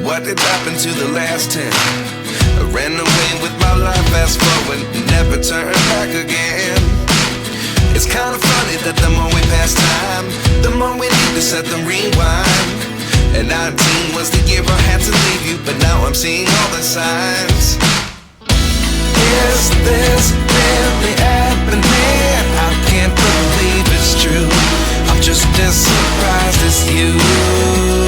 what did happen to the last 10? I ran away with my life, fast forward, never turn back again. It's kinda funny that the more we pass time, the more we need to set the rewind. And 19 was the year I had to leave you, but now I'm seeing all the signs. Is this really happening? I can't believe it's true. I'm just as surprised as you.